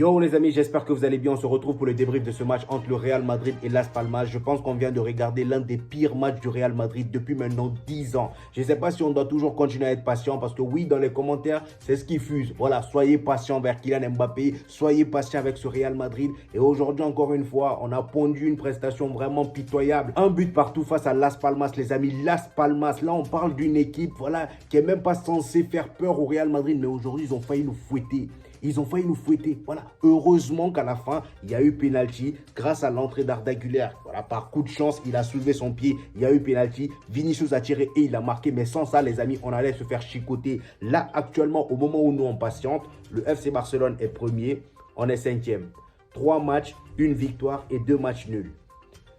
Yo les amis, j'espère que vous allez bien. On se retrouve pour le débrief de ce match entre le Real Madrid et Las Palmas. Je pense qu'on vient de regarder l'un des pires matchs du Real Madrid depuis maintenant 10 ans. Je ne sais pas si on doit toujours continuer à être patient parce que oui, dans les commentaires, c'est ce qui fuse. Voilà, soyez patient vers Kylian Mbappé, soyez patient avec ce Real Madrid. Et aujourd'hui, encore une fois, on a pondu une prestation vraiment pitoyable. Un but partout face à Las Palmas, les amis. Las Palmas, là, on parle d'une équipe voilà, qui n'est même pas censée faire peur au Real Madrid. Mais aujourd'hui, ils ont failli nous fouetter. Ils ont failli nous fouetter. Voilà. Heureusement qu'à la fin, il y a eu pénalty grâce à l'entrée d'Arda Güler. Voilà, par coup de chance, il a soulevé son pied. Il y a eu pénalty. Vinicius a tiré et il a marqué. Mais sans ça, les amis, on allait se faire chicoter. Là, actuellement, au moment où nous on patiente, le FC Barcelone est premier. On est cinquième. 3 matchs, 1 victoire et 2 matchs nuls.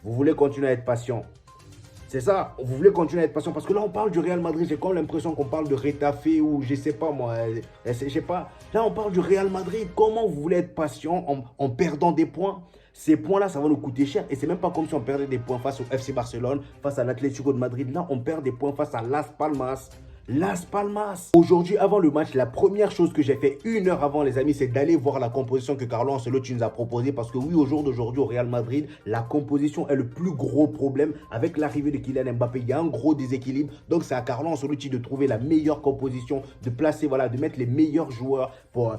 Vous voulez continuer à être patient? C'est ça, vous voulez continuer à être patient parce que là on parle du Real Madrid, j'ai comme l'impression qu'on parle de Retafe ou je sais pas moi, je sais pas. Là on parle du Real Madrid, comment vous voulez être patient en perdant des points? Ces points-là, ça va nous coûter cher et c'est même pas comme si on perdait des points face au FC Barcelone, face à l'Atlético de Madrid. Là on perd des points face à Las Palmas. Las Palmas. Aujourd'hui, avant le match, la première chose que j'ai fait 1 heure avant, les amis, c'est d'aller voir la composition que Carlo Ancelotti nous a proposée. Parce que oui, au jour d'aujourd'hui, au Real Madrid, la composition est le plus gros problème. Avec l'arrivée de Kylian Mbappé, il y a un gros déséquilibre. Donc, c'est à Carlo Ancelotti de trouver la meilleure composition, de placer, voilà, de mettre les meilleurs joueurs pour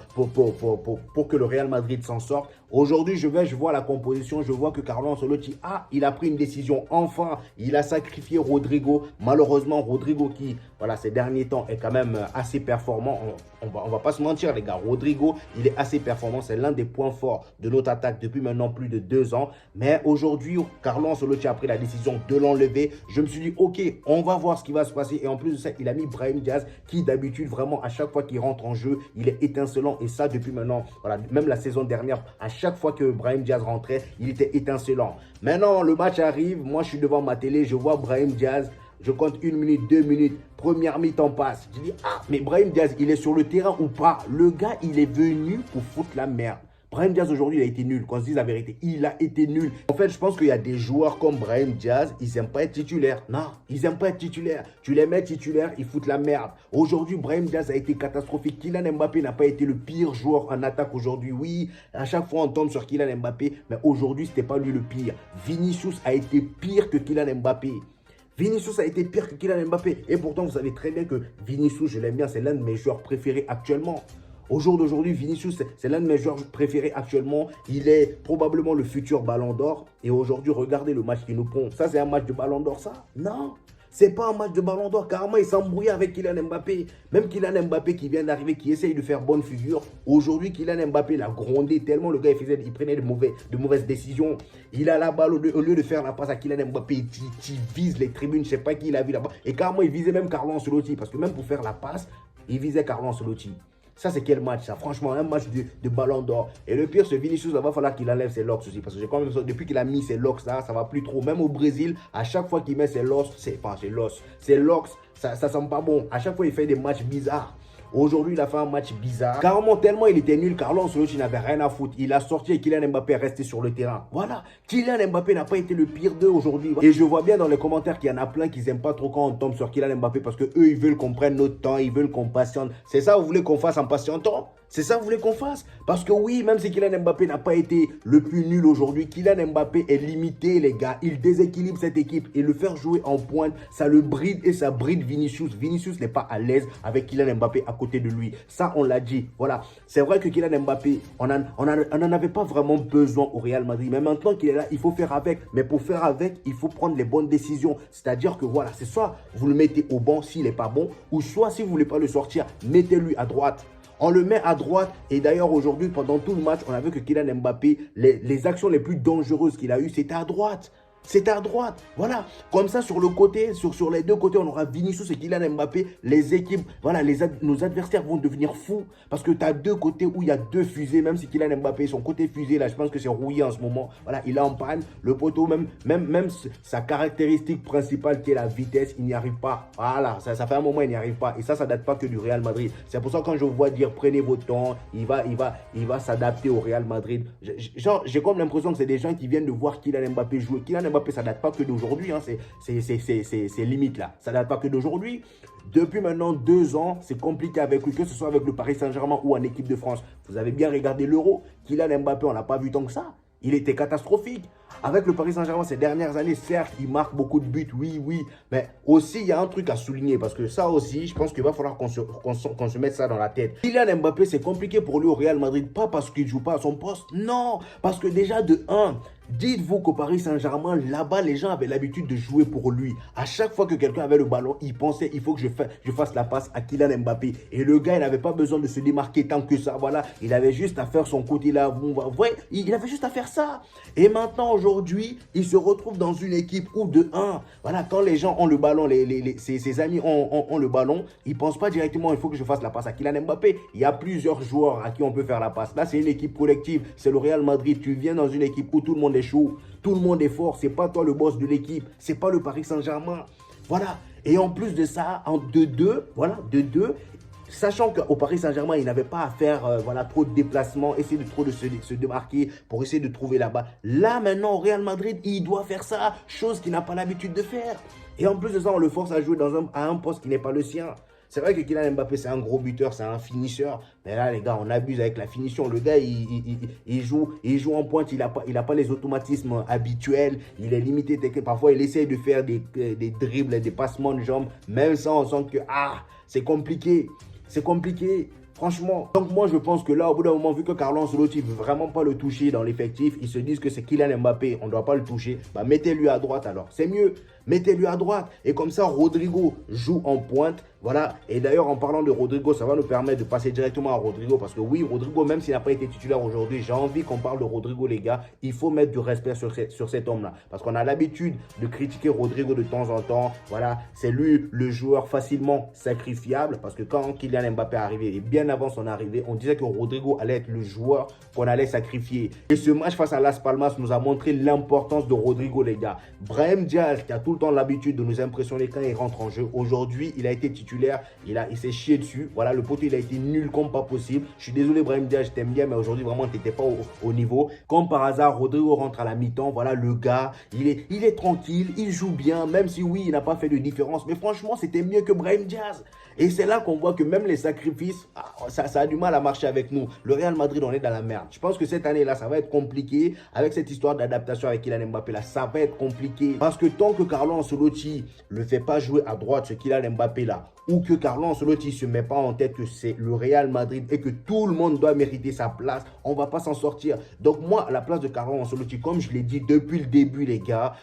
que le Real Madrid s'en sorte. Aujourd'hui, je vois la composition, je vois que Carlo Ancelotti, il a pris une décision. Enfin, il a sacrifié Rodrigo. Malheureusement, Rodrigo qui, voilà, ces derniers temps est quand même assez performant. On va pas se mentir, les gars. Rodrigo, il est assez performant. C'est l'un des points forts de notre attaque depuis maintenant plus de 2 ans. Mais aujourd'hui, Carlo Ancelotti a pris la décision de l'enlever. Je me suis dit, ok, on va voir ce qui va se passer. Et en plus de ça, il a mis Brahim Diaz qui d'habitude, vraiment, à chaque fois qu'il rentre en jeu, il est étincelant. Et ça, depuis maintenant, voilà, même la saison dernière, à chaque fois que Brahim Diaz rentrait, il était étincelant. Maintenant, le match arrive. Moi, je suis devant ma télé. Je vois Brahim Diaz. Je compte 1 minute, 2 minutes. Première mi-temps passe. Je dis, mais Brahim Diaz, il est sur le terrain ou pas? Le gars, il est venu pour foutre la merde. Brahim Diaz, aujourd'hui, il a été nul. Qu'on se dise la vérité, il a été nul. En fait, je pense qu'il y a des joueurs comme Brahim Diaz, ils n'aiment pas être titulaires. Non, ils n'aiment pas être titulaires. Tu les mets titulaires, ils foutent la merde. Aujourd'hui, Brahim Diaz a été catastrophique. Kylian Mbappé n'a pas été le pire joueur en attaque aujourd'hui. Oui, à chaque fois, on tombe sur Kylian Mbappé. Mais aujourd'hui, ce n'était pas lui le pire. Vinicius a été pire que Kylian Mbappé. Vinicius a été pire que Kylian Mbappé. Et pourtant, vous savez très bien que Vinicius, je l'aime bien, c'est l'un de mes joueurs préférés actuellement. Au jour d'aujourd'hui, Vinicius, c'est l'un de mes joueurs préférés actuellement. Il est probablement le futur Ballon d'Or. Et aujourd'hui, regardez le match qu'il nous prend. Ça, c'est un match de Ballon d'Or, ça? Non. C'est pas un match de Ballon d'Or. Carrément, il s'embrouille avec Kylian Mbappé. Même Kylian Mbappé qui vient d'arriver, qui essaye de faire bonne figure. Aujourd'hui, Kylian Mbappé l'a grondé tellement le gars, il prenait de mauvaises décisions. Il a la balle, au lieu de faire la passe à Kylian Mbappé, il vise les tribunes. Je sais pas qui il a vu là-bas. Et carrément, il visait même Carlo Ancelotti. Parce que même pour faire la passe, il visait Carlo Ancelotti. Ça, c'est quel match, ça? Franchement, un match de Ballon d'Or. Et le pire, ce Vinicius, il va falloir qu'il enlève ses locks aussi. Parce que j'ai quand même l'impression, depuis qu'il a mis ses locks là, ça va plus trop. Même au Brésil, à chaque fois qu'il met ses locks, ses locks, ça sent pas bon. À chaque fois, il fait des matchs bizarres. Aujourd'hui, il a fait un match bizarre. Carrément, tellement il était nul, Carlo Ancelotti n'avait rien à foutre. Il a sorti et Kylian Mbappé est resté sur le terrain. Voilà. Kylian Mbappé n'a pas été le pire d'eux aujourd'hui. Et je vois bien dans les commentaires qu'il y en a plein qui n'aiment pas trop quand on tombe sur Kylian Mbappé parce que eux, ils veulent qu'on prenne notre temps, ils veulent qu'on patiente. C'est ça, vous voulez qu'on fasse en patientant? C'est ça que vous voulez qu'on fasse? Parce que oui, même si Kylian Mbappé n'a pas été le plus nul aujourd'hui, Kylian Mbappé est limité, les gars. Il déséquilibre cette équipe et le faire jouer en pointe, ça le bride et ça bride Vinicius. Vinicius n'est pas à l'aise avec Kylian Mbappé à côté de lui. Ça, on l'a dit. Voilà. C'est vrai que Kylian Mbappé, on n'en avait pas vraiment besoin au Real Madrid. Mais maintenant qu'il est là, il faut faire avec. Mais pour faire avec, il faut prendre les bonnes décisions. C'est-à-dire que voilà, c'est soit vous le mettez au banc s'il n'est pas bon, ou soit si vous ne voulez pas le sortir, mettez-lui à droite. On le met à droite et d'ailleurs aujourd'hui, pendant tout le match, on a vu que Kylian Mbappé, les actions les plus dangereuses qu'il a eues, c'était à droite. C'était à droite, voilà. Comme ça, sur le côté, sur les deux côtés, on aura Vinicius et Kylian Mbappé. Les équipes, voilà, nos adversaires vont devenir fous. Parce que tu as deux côtés où il y a 2 fusées. Même si Kylian Mbappé, son côté fusée, là, je pense que c'est rouillé en ce moment. Voilà, il est en panne. Le poteau, même sa caractéristique principale qui est la vitesse, il n'y arrive pas. Voilà, ça fait un moment, il n'y arrive pas. Et ça date pas que du Real Madrid. C'est pour ça que quand je vois dire prenez votre temps, il va s'adapter au Real Madrid. J'ai comme l'impression que c'est des gens qui viennent de voir Kylian Mbappé jouer. Kylian Mbappé, ça date pas que d'aujourd'hui, hein, c'est limite là. Ça date pas que d'aujourd'hui. Depuis maintenant 2 ans, c'est compliqué avec lui, que ce soit avec le Paris Saint-Germain ou en équipe de France. Vous avez bien regardé l'Euro. Kylian Mbappé, on n'a pas vu tant que ça. Il était catastrophique. Avec le Paris Saint-Germain ces dernières années, certes, il marque beaucoup de buts, oui. Mais aussi, il y a un truc à souligner. Parce que ça aussi, je pense qu'il va falloir qu'on se mette ça dans la tête. Kylian Mbappé, c'est compliqué pour lui au Real Madrid. Pas parce qu'il ne joue pas à son poste. Non. Parce que déjà, de 1, dites-vous qu'au Paris Saint-Germain, là-bas, les gens avaient l'habitude de jouer pour lui. À chaque fois que quelqu'un avait le ballon, il pensait, il faut que je fasse la passe à Kylian Mbappé. Et le gars, il n'avait pas besoin de se démarquer tant que ça. Voilà, il avait juste à faire son côté là. Ouais, il avait juste à faire ça. Et maintenant, aujourd'hui, il se retrouve dans une équipe où de 1, voilà, quand les gens ont le ballon, ses amis ont le ballon, ils ne pensent pas directement, il faut que je fasse la passe à Kylian Mbappé. Il y a plusieurs joueurs à qui on peut faire la passe. Là, c'est une équipe collective. C'est le Real Madrid. Tu viens dans une équipe où tout le monde est chaud, tout le monde est fort, c'est pas toi le boss de l'équipe, c'est pas le Paris Saint-Germain. Voilà. Et en plus de ça, en 2-2, voilà, 2-2, sachant qu'au Paris Saint-Germain, il n'avait pas à faire voilà, trop de déplacements, essayer de se démarquer pour essayer de trouver là-bas. Là, maintenant, au Real Madrid, il doit faire ça, chose qu'il n'a pas l'habitude de faire. Et en plus de ça, on le force à jouer à un poste qui n'est pas le sien. C'est vrai que Kylian Mbappé, c'est un gros buteur, c'est un finisseur. Mais là, les gars, on abuse avec la finition. Le gars, il joue en pointe. Il a pas les automatismes habituels. Il est limité. Parfois, il essaie de faire des dribbles, des passements de jambes. Même ça, on sent que c'est compliqué. C'est compliqué. Franchement, donc moi je pense que là, au bout d'un moment, vu que Carlo Ancelotti ne veut vraiment pas le toucher dans l'effectif, ils se disent que c'est Kylian Mbappé, on ne doit pas le toucher, bah mettez-lui à droite alors, c'est mieux, mettez-lui à droite. Et comme ça, Rodrigo joue en pointe, voilà. Et d'ailleurs, en parlant de Rodrigo, ça va nous permettre de passer directement à Rodrigo, parce que oui, Rodrigo, même s'il n'a pas été titulaire aujourd'hui, j'ai envie qu'on parle de Rodrigo, les gars. Il faut mettre du respect sur cet homme-là, parce qu'on a l'habitude de critiquer Rodrigo de temps en temps, voilà. C'est lui le joueur facilement sacrifiable, parce que quand Kylian Mbappé est arrivé, et bien avant son arrivée, on disait que Rodrigo allait être le joueur qu'on allait sacrifier. Et ce match face à Las Palmas nous a montré l'importance de Rodrigo, les gars. Brahim Diaz, qui a tout le temps l'habitude de nous impressionner quand il rentre en jeu, aujourd'hui, il a été titulaire, il s'est chié dessus. Voilà, le poteau, il a été nul comme pas possible. Je suis désolé, Brahim Diaz, je t'aime bien, mais aujourd'hui, vraiment, tu n'étais pas au niveau. Comme par hasard, Rodrigo rentre à la mi-temps. Voilà, le gars, il est tranquille, il joue bien, même si oui, il n'a pas fait de différence. Mais franchement, c'était mieux que Brahim Diaz. Et c'est là qu'on voit que même les sacrifices, ça a du mal à marcher avec nous. Le Real Madrid, on est dans la merde. Je pense que cette année-là, ça va être compliqué. Avec cette histoire d'adaptation avec Kylian Mbappé, là, ça va être compliqué. Parce que tant que Carlo Ancelotti ne le fait pas jouer à droite, ce Kylian Mbappé là, ou que Carlo Ancelotti ne se met pas en tête que c'est le Real Madrid et que tout le monde doit mériter sa place, on ne va pas s'en sortir. Donc moi, à la place de Carlo Ancelotti, comme je l'ai dit depuis le début, les gars,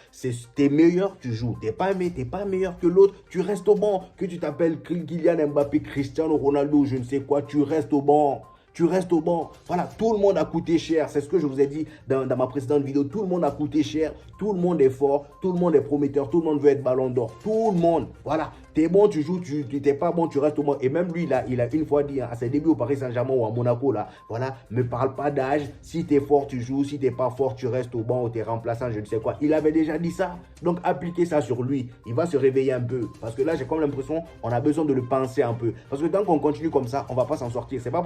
t'es meilleur, tu joues. T'es pas meilleur que l'autre, tu restes au banc. Que tu t'appelles Kylian Mbappé, Cristiano Ronaldo, je ne sais quoi, tu restes au banc. Tu restes au banc. Voilà, tout le monde a coûté cher. C'est ce que je vous ai dit dans ma précédente vidéo. Tout le monde a coûté cher. Tout le monde est fort. Tout le monde est prometteur. Tout le monde veut être ballon d'or. Tout le monde. Voilà. T'es bon, tu joues. Tu n'es pas bon, tu restes au banc. Et même lui, il a une fois dit à ses débuts au Paris Saint-Germain ou à Monaco, là, voilà, me parle pas d'âge. Si tu es fort, tu joues. Si tu n'es pas fort, tu restes au banc ou tu es remplaçant, je ne sais quoi. Il avait déjà dit ça. Donc, appliquez ça sur lui. Il va se réveiller un peu. Parce que là, j'ai comme l'impression qu'on a besoin de le penser un peu. Parce que tant qu'on continue comme ça, on ne va pas s'en sortir. C'est pas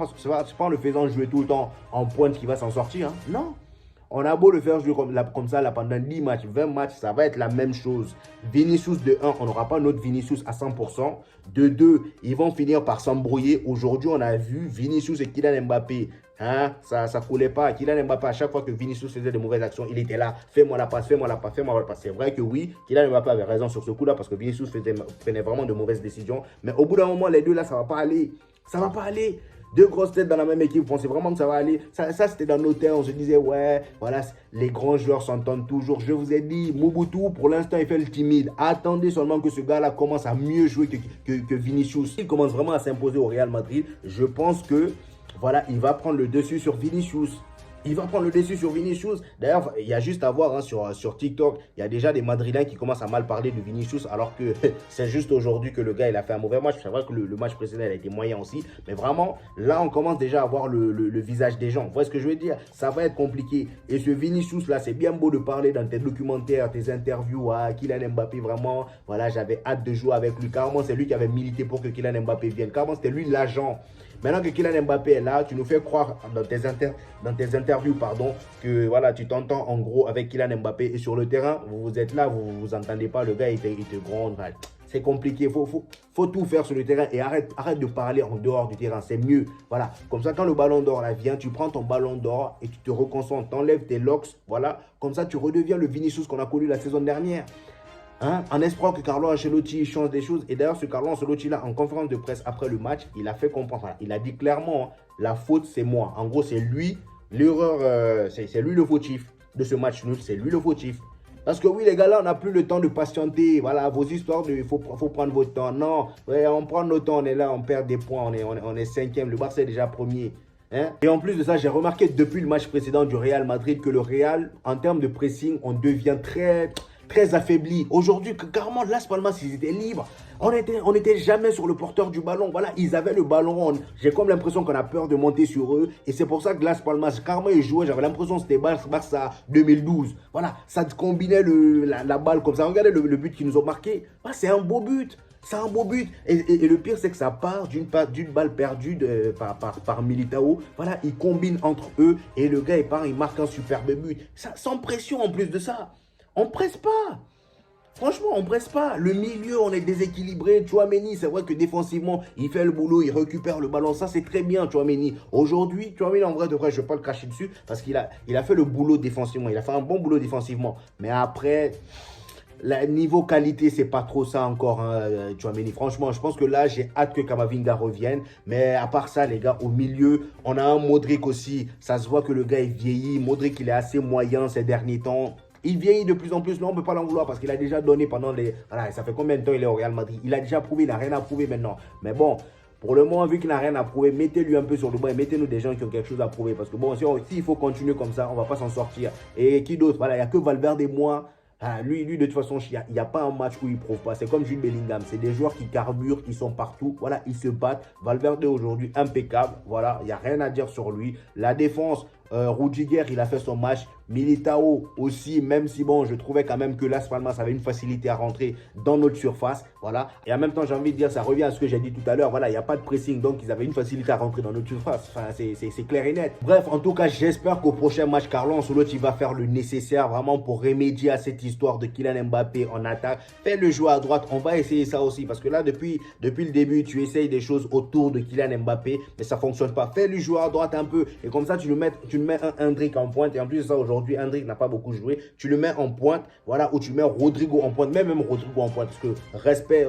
en le faisant jouer tout le temps en pointe qu'il va s'en sortir. Hein. Non. On a beau le faire jouer comme ça là, pendant 10 matchs, 20 matchs, ça va être la même chose. Vinicius de 1, on n'aura pas notre Vinicius à 100%. De 2, ils vont finir par s'embrouiller. Aujourd'hui, on a vu Vinicius et Kylian Mbappé. Hein, ça ne coulait pas. Kylian Mbappé, à chaque fois que Vinicius faisait de mauvaises actions, il était là. Fais-moi la passe, fais-moi la passe, fais-moi la passe. C'est vrai que oui, Kylian Mbappé avait raison sur ce coup-là parce que Vinicius prenait vraiment de mauvaises décisions. Mais au bout d'un moment, les deux là, ça ne va pas aller. Ça ne va pas aller. Deux grosses têtes dans la même équipe, on pensait vraiment que ça va aller. Ça c'était dans nos têtes, on se disait, ouais, voilà, les grands joueurs s'entendent toujours. Je vous ai dit, Mobutu, pour l'instant, il fait le timide. Attendez seulement que ce gars-là commence à mieux jouer que Vinicius. Il commence vraiment à s'imposer au Real Madrid. Je pense que, voilà, il va prendre le dessus sur Vinicius. Il va prendre le dessus sur Vinicius. D'ailleurs, il y a juste à voir hein, sur TikTok, il y a déjà des Madrilènes qui commencent à mal parler de Vinicius alors que c'est juste aujourd'hui que le gars il a fait un mauvais match. C'est vrai que le match précédent il a été moyen aussi. Mais vraiment, là on commence déjà à voir le visage des gens. Vous voyez ce que je veux dire? Ça va être compliqué. Et ce Vinicius là, c'est bien beau de parler dans tes documentaires, tes interviews à Kylian Mbappé. Vraiment, voilà, j'avais hâte de jouer avec lui. Carrément, c'est lui qui avait milité pour que Kylian Mbappé vienne. Carrément, c'était lui l'agent. Maintenant que Kylian Mbappé est là, tu nous fais croire dans tes interviews interview, pardon, que voilà, tu t'entends en gros avec Kylian Mbappé et sur le terrain, vous êtes là, vous vous entendez pas, le gars il te gronde. C'est compliqué, faut tout faire sur le terrain et arrête de parler en dehors du terrain, c'est mieux. Voilà, comme ça quand le ballon d'or là vient, tu prends ton ballon d'or et tu te reconcentres, t'enlèves tes locks, voilà, comme ça tu redeviens le Vinicius qu'on a connu la saison dernière. Hein? En espérant que Carlo Ancelotti change des choses. Et d'ailleurs, ce Carlo Ancelotti là, en conférence de presse après le match, il a fait comprendre, il a dit clairement, la faute c'est moi. En gros, c'est lui, l'erreur, c'est lui le fautif de ce match nul, c'est lui le fautif. Parce que oui, les gars, là, on n'a plus le temps de patienter. Voilà, vos histoires, il faut prendre votre temps. Non, ouais, on prend notre temps, on est là, on perd des points, on est cinquième. Le Barça est déjà premier. Hein? Et en plus de ça, j'ai remarqué depuis le match précédent du Real Madrid que le Real, en termes de pressing, on devient très affaibli. Aujourd'hui, carrément, Las Palmas, ils étaient libres. On n'était jamais sur le porteur du ballon. Voilà, ils avaient le ballon. J'ai comme l'impression qu'on a peur de monter sur eux. Et c'est pour ça que Las Palmas, carrément, ils jouaient. J'avais l'impression que c'était Barça 2012. Voilà, ça combinait la balle comme ça. Regardez le but qu'ils nous ont marqué. Ah, c'est un beau but. C'est un beau but. Et le pire, c'est que ça part d'une balle perdue par Militao. Voilà, ils combinent entre eux. Et le gars, il part, il marque un superbe but. Ça, sans pression en plus de ça. On presse pas. Franchement, on presse pas. Le milieu, on est déséquilibré. Tchouaméni, c'est vrai que défensivement, il fait le boulot, il récupère le ballon. Ça, c'est très bien, Tchouaméni. Aujourd'hui, Tchouaméni, en vrai, je ne vais pas le cracher dessus parce qu'il a fait le boulot défensivement. Il a fait un bon boulot défensivement. Mais après, niveau qualité, c'est pas trop ça encore, hein, Tchouaméni. Franchement, je pense que là, j'ai hâte que Camavinga revienne. Mais à part ça, les gars, au milieu, on a un Modric aussi. Ça se voit que le gars, il vieillit. Modric, il est assez moyen ces derniers temps. Il vieillit de plus en plus. Là, on ne peut pas l'en vouloir parce qu'il a déjà donné pendant les... Voilà, ça fait combien de temps il est au Real Madrid? Il a déjà prouvé, il n'a rien à prouver maintenant. Mais bon, pour le moment, vu qu'il n'a rien à prouver, mettez-lui un peu sur le banc et mettez-nous des gens qui ont quelque chose à prouver. Parce que bon, s'il faut continuer comme ça, on ne va pas s'en sortir. Et qui d'autre? Voilà, il n'y a que Valverde et moi. Ah, lui, de toute façon, il n'y a pas un match où il ne prouve pas. C'est comme Jude Bellingham. C'est des joueurs qui carburent, qui sont partout. Voilà, ils se battent. Valverde aujourd'hui, impeccable. Voilà, il n'y a rien à dire sur lui. La défense, Rudiger, il a fait son match. Militao aussi, même si bon, je trouvais quand même que Las Palmas avait une facilité à rentrer dans notre surface. Voilà. Et en même temps, j'ai envie de dire, ça revient à ce que j'ai dit tout à l'heure. Voilà, il n'y a pas de pressing. Donc, ils avaient une facilité à rentrer dans notre surface. Enfin, c'est clair et net. Bref, en tout cas, j'espère qu'au prochain match, Carlo Ancelotti va faire le nécessaire vraiment pour remédier à cette histoire de Kylian Mbappé en attaque. Fais le jeu à droite. On va essayer ça aussi. Parce que là, depuis le début, tu essayes des choses autour de Kylian Mbappé. Mais ça ne fonctionne pas. Fais le jeu à droite un peu. Et comme ça, tu mets un Hendrick en pointe. Et en plus de ça, aujourd'hui, Hendrick n'a pas beaucoup joué. Tu le mets en pointe. Voilà, ou tu mets Rodrigo en pointe. Même Rodrigo en pointe. Parce que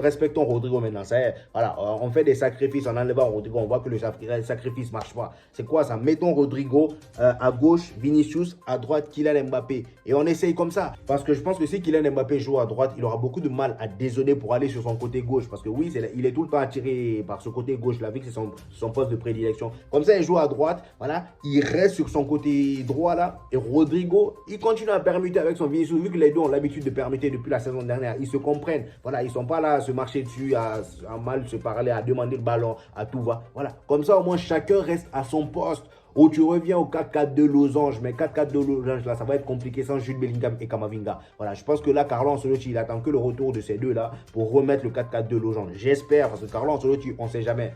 respectons Rodrigo maintenant. Ça y est, voilà, on fait des sacrifices en enlevant Rodrigo. On voit que le sacrifice ne marche pas. C'est quoi ça? Mettons Rodrigo à gauche, Vinicius à droite, Kylian Mbappé. Et on essaye comme ça. Parce que je pense que si Kylian Mbappé joue à droite, il aura beaucoup de mal à dézonner pour aller sur son côté gauche. Parce que oui, il est tout le temps attiré par ce côté gauche là, vu que c'est son poste de prédilection. Comme ça, il joue à droite. Voilà, il reste sur son côté droit là. Et Rodrigo, il continue à permuter avec son Vinicius. Vu que les deux ont l'habitude de permuter depuis la saison dernière, ils se comprennent. Voilà, ils ne sont pas là à se marcher dessus, à mal se parler, à demander le ballon, à tout va. Voilà, comme ça au moins chacun reste à son poste. Ou tu reviens au 4-4-2 losange, mais 4-4-2 losange là, ça va être compliqué sans Jude Bellingham et Camavinga. Voilà, je pense que là, Carlo Ancelotti, il attend que le retour de ces deux là pour remettre le 4-4-2 losange. J'espère, parce que Carlo Ancelotti, on ne sait jamais.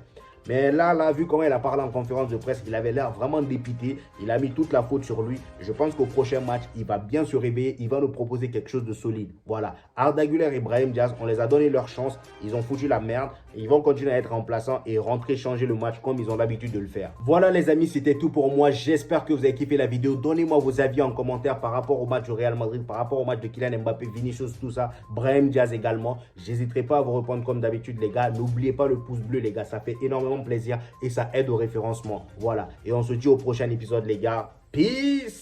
Mais là, vu comment il a parlé en conférence de presse, il avait l'air vraiment dépité. Il a mis toute la faute sur lui. Je pense qu'au prochain match, il va bien se réveiller. Il va nous proposer quelque chose de solide. Voilà. Arda Güler et Brahim Diaz, on les a donné leur chance. Ils ont foutu la merde. Ils vont continuer à être remplaçants et rentrer, changer le match comme ils ont l'habitude de le faire. Voilà les amis, c'était tout pour moi. J'espère que vous avez kiffé la vidéo. Donnez-moi vos avis en commentaire par rapport au match du Real Madrid, par rapport au match de Kylian Mbappé, Vinicius, tout ça. Brahim Diaz également. J'hésiterai pas à vous répondre comme d'habitude les gars. N'oubliez pas le pouce bleu les gars. Ça fait énormément plaisir et ça aide au référencement. Voilà. Et on se dit au prochain épisode les gars. Peace!